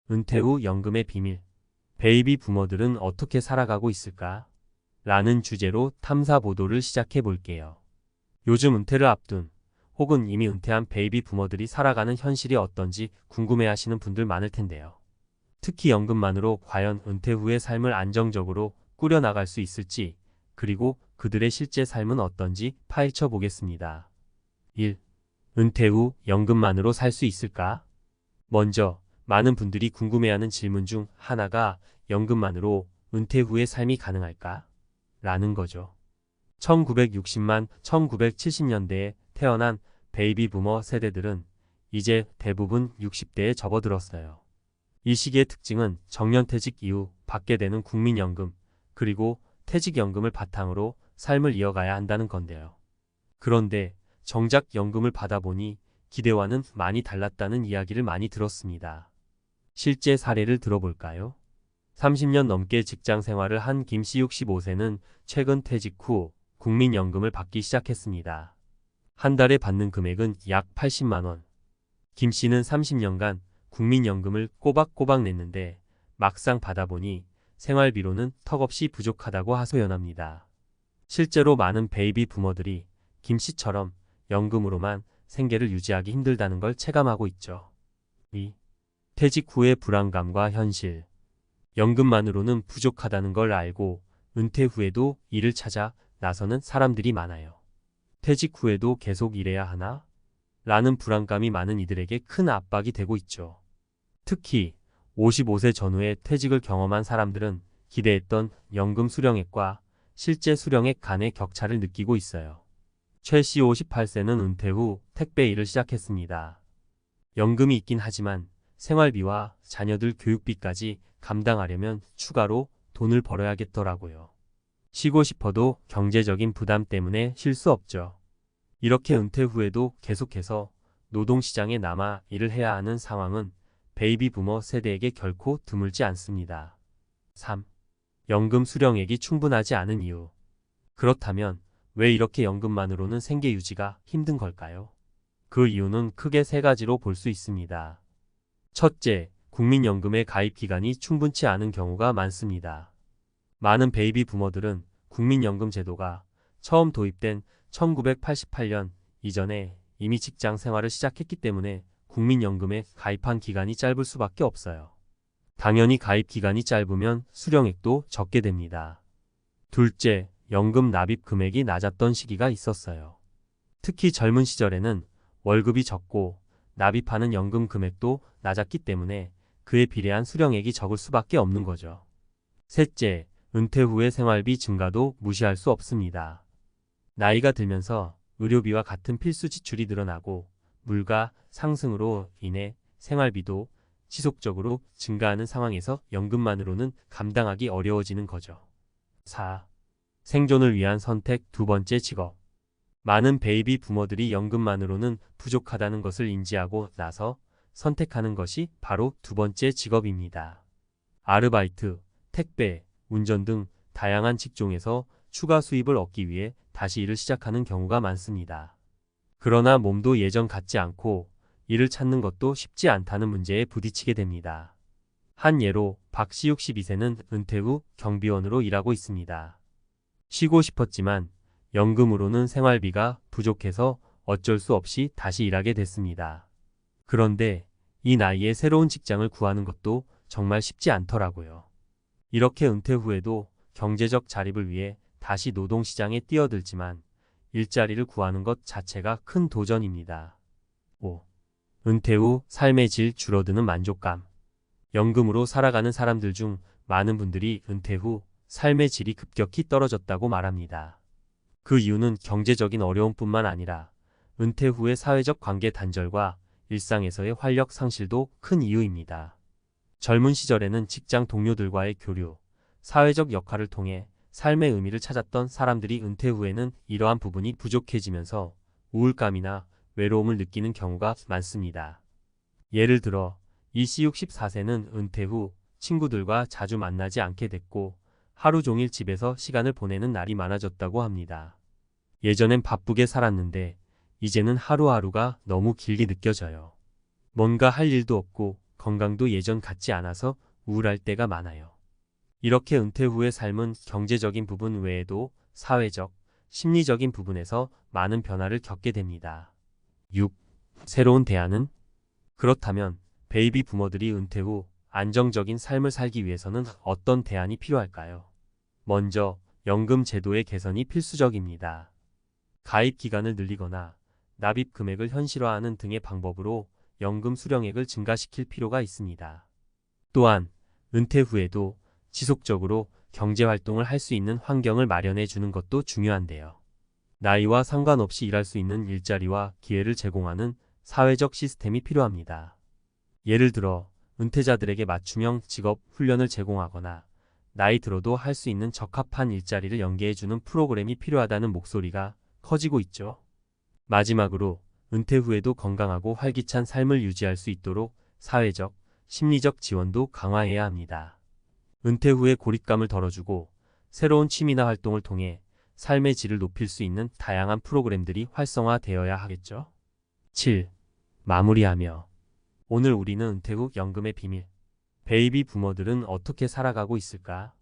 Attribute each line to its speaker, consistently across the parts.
Speaker 1: 은퇴 후 연금의 비밀. 베이비 부머들은 어떻게 살아가고 있을까? 라는 주제로 탐사 보도를 시작해 볼게요. 요즘 은퇴를 앞둔 혹은 이미 은퇴한 베이비 부머들이 살아가는 현실이 어떤지 궁금해하시는 분들 많을 텐데요. 특히 연금만으로 과연 은퇴 후의 삶을 안정적으로 꾸려나갈 수 있을지, 그리고 그들의 실제 삶은 어떤지 파헤쳐 보겠습니다. 1. 은퇴 후 연금만으로 살 수 있을까? 먼저 많은 분들이 궁금해하는 질문 중 하나가 연금만으로 은퇴 후의 삶이 가능할까? 라는 거죠. 1960만 1970년대에 태어난 베이비 부머 세대들은 이제 대부분 60대에 접어들었어요. 이 시기의 특징은 정년퇴직 이후 받게 되는 국민연금, 그리고 퇴직연금을 바탕으로 삶을 이어가야 한다는 건데요. 그런데 정작 연금을 받아보니 기대와는 많이 달랐다는 이야기를 많이 들었습니다. 실제 사례를 들어볼까요? 30년 넘게 직장 생활을 한 김씨 65세는 최근 퇴직 후 국민연금을 받기 시작했습니다. 한 달에 받는 금액은 약 80만 원. 김씨는 30년간 국민연금을 꼬박꼬박 냈는데 막상 받아보니 생활비로는 턱없이 부족하다고 하소연합니다. 실제로 많은 베이비 부머들이 김씨처럼 연금으로만 생계를 유지하기 힘들다는 걸 체감하고 있죠. 2. 퇴직 후의 불안감과 현실. 연금만으로는 부족하다는 걸 알고 은퇴 후에도 일을 찾아 나서는 사람들이 많아요. 퇴직 후에도 계속 일해야 하나? 라는 불안감이 많은 이들에게 큰 압박이 되고 있죠. 특히 55세 전후에 퇴직을 경험한 사람들은 기대했던 연금 수령액과 실제 수령액 간의 격차를 느끼고 있어요. 최 씨 58세는 은퇴 후 택배 일을 시작했습니다. 연금이 있긴 하지만 생활비와 자녀들 교육비까지 감당하려면 추가로 돈을 벌어야겠더라고요. 쉬고 싶어도 경제적인 부담 때문에 쉴 수 없죠. 이렇게 은퇴 후에도 계속해서 노동시장에 남아 일을 해야 하는 상황은 베이비 부머 세대에게 결코 드물지 않습니다. 3. 연금 수령액이 충분하지 않은 이유. 그렇다면 왜 이렇게 연금만으로는 생계 유지가 힘든 걸까요? 그 이유는 크게 세 가지로 볼 수 있습니다. 첫째, 국민연금의 가입 기간이 충분치 않은 경우가 많습니다. 많은 베이비 부머들은 국민연금 제도가 처음 도입된 1988년 이전에 이미 직장 생활을 시작했기 때문에 국민연금에 가입한 기간이 짧을 수밖에 없어요. 당연히 가입 기간이 짧으면 수령액도 적게 됩니다. 둘째, 연금 납입 금액이 낮았던 시기가 있었어요. 특히 젊은 시절에는 월급이 적고 납입하는 연금 금액도 낮았기 때문에 그에 비례한 수령액이 적을 수밖에 없는 거죠. 셋째, 은퇴 후의 생활비 증가도 무시할 수 없습니다. 나이가 들면서 의료비와 같은 필수 지출이 늘어나고 물가 상승으로 인해 생활비도 지속적으로 증가하는 상황에서 연금만으로는 감당하기 어려워지는 거죠. 4. 생존을 위한 선택. 두 번째, 직업. 많은 베이비 부머들이 연금만으로는 부족하다는 것을 인지하고 나서 선택하는 것이 바로 두 번째 직업입니다. 아르바이트, 택배, 운전 등 다양한 직종에서 추가 수입을 얻기 위해 다시 일을 시작하는 경우가 많습니다. 그러나 몸도 예전 같지 않고 일을 찾는 것도 쉽지 않다는 문제에 부딪히게 됩니다. 한 예로 박씨 62세는 은퇴 후 경비원으로 일하고 있습니다. 쉬고 싶었지만 연금으로는 생활비가 부족해서 어쩔 수 없이 다시 일하게 됐습니다. 그런데 이 나이에 새로운 직장을 구하는 것도 정말 쉽지 않더라고요. 이렇게 은퇴 후에도 경제적 자립을 위해 다시 노동시장에 뛰어들지만 일자리를 구하는 것 자체가 큰 도전입니다. 5. 은퇴 후 삶의 질 줄어드는 만족감. 연금으로 살아가는 사람들 중 많은 분들이 은퇴 후 삶의 질이 급격히 떨어졌다고 말합니다. 그 이유는 경제적인 어려움뿐만 아니라 은퇴 후의 사회적 관계 단절과 일상에서의 활력 상실도 큰 이유입니다. 젊은 시절에는 직장 동료들과의 교류, 사회적 역할을 통해 삶의 의미를 찾았던 사람들이 은퇴 후에는 이러한 부분이 부족해지면서 우울감이나 외로움을 느끼는 경우가 많습니다. 예를 들어 이씨 64세는 은퇴 후 친구들과 자주 만나지 않게 됐고 하루 종일 집에서 시간을 보내는 날이 많아졌다고 합니다. 예전엔 바쁘게 살았는데 이제는 하루하루가 너무 길게 느껴져요. 뭔가 할 일도 없고 건강도 예전 같지 않아서 우울할 때가 많아요. 이렇게 은퇴 후의 삶은 경제적인 부분 외에도 사회적, 심리적인 부분에서 많은 변화를 겪게 됩니다. 6. 새로운 대안은? 그렇다면 베이비 부머들이 은퇴 후 안정적인 삶을 살기 위해서는 어떤 대안이 필요할까요? 먼저 연금 제도의 개선이 필수적입니다. 가입 기간을 늘리거나 납입 금액을 현실화하는 등의 방법으로 연금 수령액을 증가시킬 필요가 있습니다. 또한 은퇴 후에도 지속적으로 경제활동을 할 수 있는 환경을 마련해 주는 것도 중요한데요. 나이와 상관없이 일할 수 있는 일자리와 기회를 제공하는 사회적 시스템이 필요합니다. 예를 들어 은퇴자들에게 맞춤형 직업 훈련을 제공하거나 나이 들어도 할 수 있는 적합한 일자리를 연계해주는 프로그램이 필요하다는 목소리가 커지고 있죠. 마지막으로 은퇴 후에도 건강하고 활기찬 삶을 유지할 수 있도록 사회적, 심리적 지원도 강화해야 합니다. 은퇴 후에 고립감을 덜어주고 새로운 취미나 활동을 통해 삶의 질을 높일 수 있는 다양한 프로그램들이 활성화되어야 하겠죠. 7. 마무리하며 오늘 우리는 은퇴 후 연금의 비밀, 베이비 부머들은 어떻게 살아가고 있을까?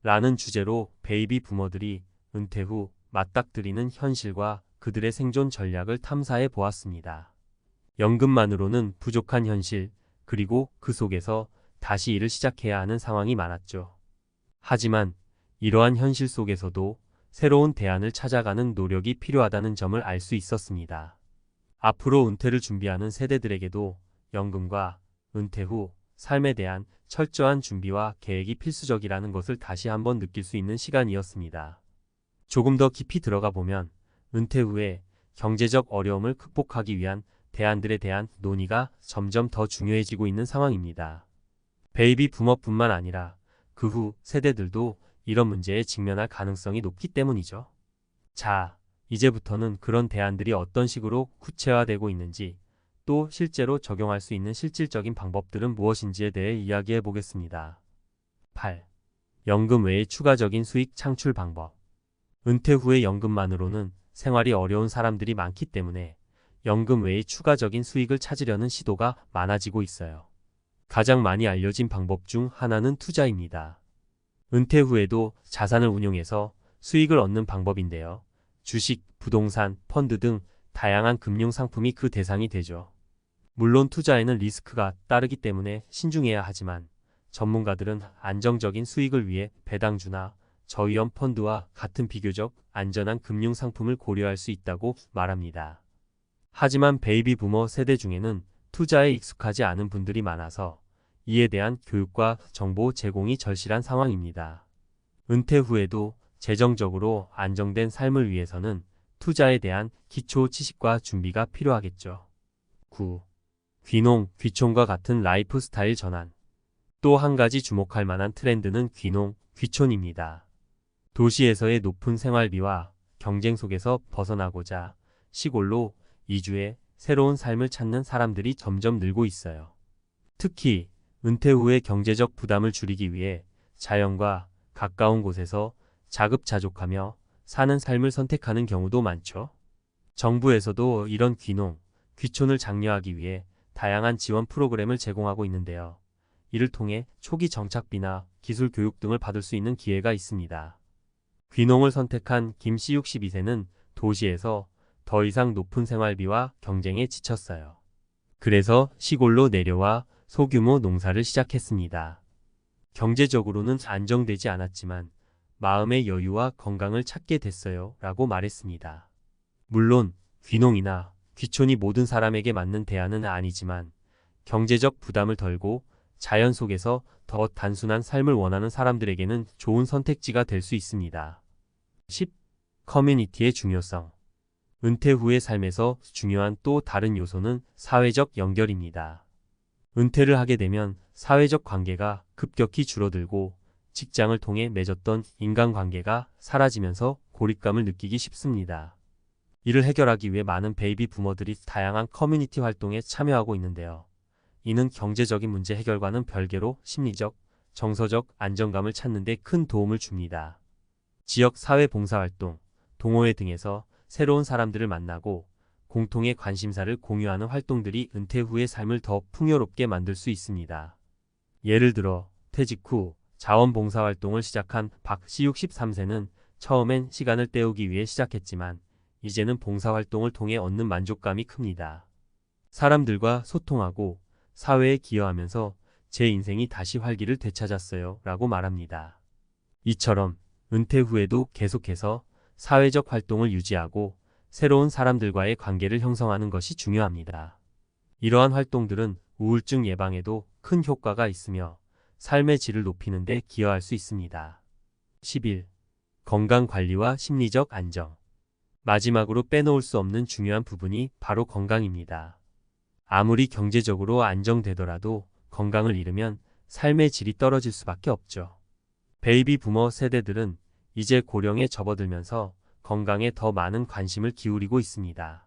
Speaker 1: 라는 주제로 베이비 부머들이 은퇴 후 맞닥뜨리는 현실과 그들의 생존 전략을 탐사해 보았습니다. 연금만으로는 부족한 현실, 그리고 그 속에서 다시 일을 시작해야 하는 상황이 많았죠. 하지만 이러한 현실 속에서도 새로운 대안을 찾아가는 노력이 필요하다는 점을 알 수 있었습니다. 앞으로 은퇴를 준비하는 세대들에게도 연금과 은퇴 후 삶에 대한 철저한 준비와 계획이 필수적이라는 것을 다시 한번 느낄 수 있는 시간이었습니다. 조금 더 깊이 들어가 보면 은퇴 후에 경제적 어려움을 극복하기 위한 대안들에 대한 논의가 점점 더 중요해지고 있는 상황입니다. 베이비 부머뿐만 아니라 그 후 세대들도 이런 문제에 직면할 가능성이 높기 때문이죠. 자, 이제부터는 그런 대안들이 어떤 식으로 구체화되고 있는지, 또 실제로 적용할 수 있는 실질적인 방법들은 무엇인지에 대해 이야기해 보겠습니다. 8. 연금 외의 추가적인 수익 창출 방법. 은퇴 후의 연금만으로는 생활이 어려운 사람들이 많기 때문에 연금 외의 추가적인 수익을 찾으려는 시도가 많아지고 있어요. 가장 많이 알려진 방법 중 하나는 투자입니다. 은퇴 후에도 자산을 운용해서 수익을 얻는 방법인데요. 주식, 부동산, 펀드 등 다양한 금융 상품이 그 대상이 되죠. 물론 투자에는 리스크가 따르기 때문에 신중해야 하지만 전문가들은 안정적인 수익을 위해 배당주나 저위험 펀드와 같은 비교적 안전한 금융 상품을 고려할 수 있다고 말합니다. 하지만 베이비 부머 세대 중에는 투자에 익숙하지 않은 분들이 많아서 이에 대한 교육과 정보 제공이 절실한 상황입니다. 은퇴 후에도 재정적으로 안정된 삶을 위해서는 투자에 대한 기초 지식과 준비가 필요하겠죠. 9. 귀농, 귀촌과 같은 라이프 스타일 전환. 또 한 가지 주목할 만한 트렌드는 귀농, 귀촌입니다. 도시에서의 높은 생활비와 경쟁 속에서 벗어나고자 시골로 이주해 새로운 삶을 찾는 사람들이 점점 늘고 있어요. 특히 은퇴 후의 경제적 부담을 줄이기 위해 자연과 가까운 곳에서 자급자족하며 사는 삶을 선택하는 경우도 많죠. 정부에서도 이런 귀농, 귀촌을 장려하기 위해 다양한 지원 프로그램을 제공하고 있는데요. 이를 통해 초기 정착비나 기술 교육 등을 받을 수 있는 기회가 있습니다. 귀농을 선택한 김씨 62세는 도시에서 더 이상 높은 생활비와 경쟁에 지쳤어요. 그래서 시골로 내려와 소규모 농사를 시작했습니다. 경제적으로는 안정되지 않았지만 마음의 여유와 건강을 찾게 됐어요 라고 말했습니다. 물론 귀농이나 귀촌이 모든 사람에게 맞는 대안은 아니지만 경제적 부담을 덜고 자연 속에서 더 단순한 삶을 원하는 사람들에게는 좋은 선택지가 될 수 있습니다. 10. 커뮤니티의 중요성. 은퇴 후의 삶에서 중요한 또 다른 요소는 사회적 연결입니다. 은퇴를 하게 되면 사회적 관계가 급격히 줄어들고 직장을 통해 맺었던 인간관계가 사라지면서 고립감을 느끼기 쉽습니다. 이를 해결하기 위해 많은 베이비 부머들이 다양한 커뮤니티 활동에 참여하고 있는데요. 이는 경제적인 문제 해결과는 별개로 심리적, 정서적 안정감을 찾는 데 큰 도움을 줍니다. 지역 사회 봉사활동, 동호회 등에서 새로운 사람들을 만나고 공통의 관심사를 공유하는 활동들이 은퇴 후의 삶을 더 풍요롭게 만들 수 있습니다. 예를 들어 퇴직 후 자원봉사활동을 시작한 박씨 63세는 처음엔 시간을 때우기 위해 시작했지만 이제는 봉사활동을 통해 얻는 만족감이 큽니다. 사람들과 소통하고 사회에 기여하면서 제 인생이 다시 활기를 되찾았어요 라고 말합니다. 이처럼 은퇴 후에도 계속해서 사회적 활동을 유지하고 새로운 사람들과의 관계를 형성하는 것이 중요합니다. 이러한 활동들은 우울증 예방에도 큰 효과가 있으며 삶의 질을 높이는 데 기여할 수 있습니다. 11. 건강관리와 심리적 안정. 마지막으로 빼놓을 수 없는 중요한 부분이 바로 건강입니다. 아무리 경제적으로 안정되더라도 건강을 잃으면 삶의 질이 떨어질 수밖에 없죠. 베이비 부머 세대들은 이제 고령에 접어들면서 건강에 더 많은 관심을 기울이고 있습니다.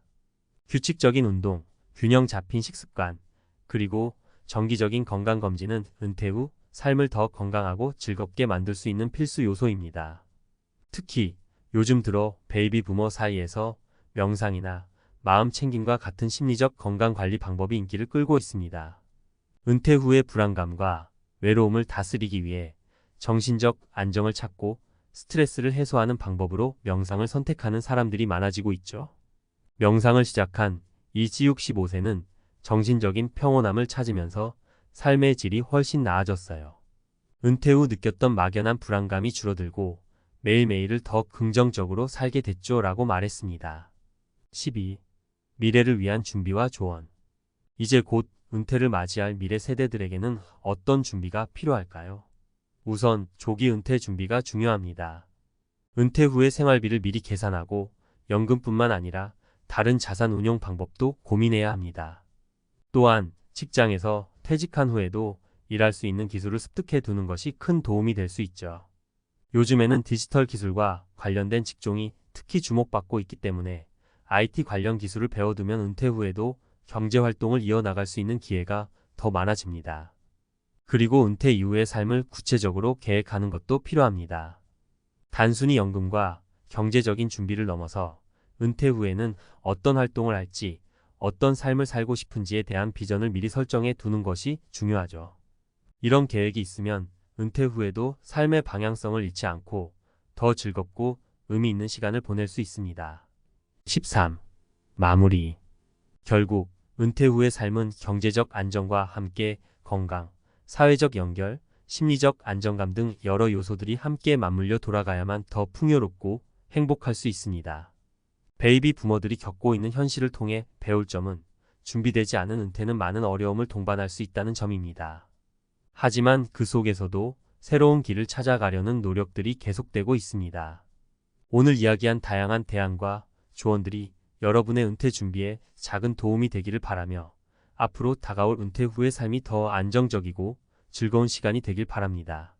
Speaker 1: 규칙적인 운동, 균형 잡힌 식습관, 그리고 정기적인 건강검진은 은퇴 후 삶을 더 건강하고 즐겁게 만들 수 있는 필수 요소입니다. 특히 요즘 들어 베이비 부머 사이에서 명상이나 마음 챙김과 같은 심리적 건강관리 방법이 인기를 끌고 있습니다. 은퇴 후의 불안감과 외로움을 다스리기 위해 정신적 안정을 찾고 스트레스를 해소하는 방법으로 명상을 선택하는 사람들이 많아지고 있죠. 명상을 시작한 이지 65세는 정신적인 평온함을 찾으면서 삶의 질이 훨씬 나아졌어요. 은퇴 후 느꼈던 막연한 불안감이 줄어들고 매일매일을 더 긍정적으로 살게 됐죠 라고 말했습니다. 12. 미래를 위한 준비와 조언. 이제 곧 은퇴를 맞이할 미래 세대들에게는 어떤 준비가 필요할까요? 우선 조기 은퇴 준비가 중요합니다. 은퇴 후의 생활비를 미리 계산하고 연금뿐만 아니라 다른 자산 운용 방법도 고민해야 합니다. 또한 직장에서 퇴직한 후에도 일할 수 있는 기술을 습득해 두는 것이 큰 도움이 될 수 있죠. 요즘에는 디지털 기술과 관련된 직종이 특히 주목받고 있기 때문에 IT 관련 기술을 배워두면 은퇴 후에도 경제활동을 이어나갈 수 있는 기회가 더 많아집니다. 그리고 은퇴 이후의 삶을 구체적으로 계획하는 것도 필요합니다. 단순히 연금과 경제적인 준비를 넘어서 은퇴 후에는 어떤 활동을 할지, 어떤 삶을 살고 싶은지에 대한 비전을 미리 설정해 두는 것이 중요하죠. 이런 계획이 있으면 은퇴 후에도 삶의 방향성을 잃지 않고 더 즐겁고 의미 있는 시간을 보낼 수 있습니다. 13. 마무리. 결국 은퇴 후의 삶은 경제적 안정과 함께 건강, 사회적 연결, 심리적 안정감 등 여러 요소들이 함께 맞물려 돌아가야만 더 풍요롭고 행복할 수 있습니다. 베이비 부머들이 겪고 있는 현실을 통해 배울 점은 준비되지 않은 은퇴는 많은 어려움을 동반할 수 있다는 점입니다. 하지만 그 속에서도 새로운 길을 찾아가려는 노력들이 계속되고 있습니다. 오늘 이야기한 다양한 대안과 조언들이 여러분의 은퇴 준비에 작은 도움이 되기를 바라며 앞으로 다가올 은퇴 후의 삶이 더 안정적이고 즐거운 시간이 되길 바랍니다.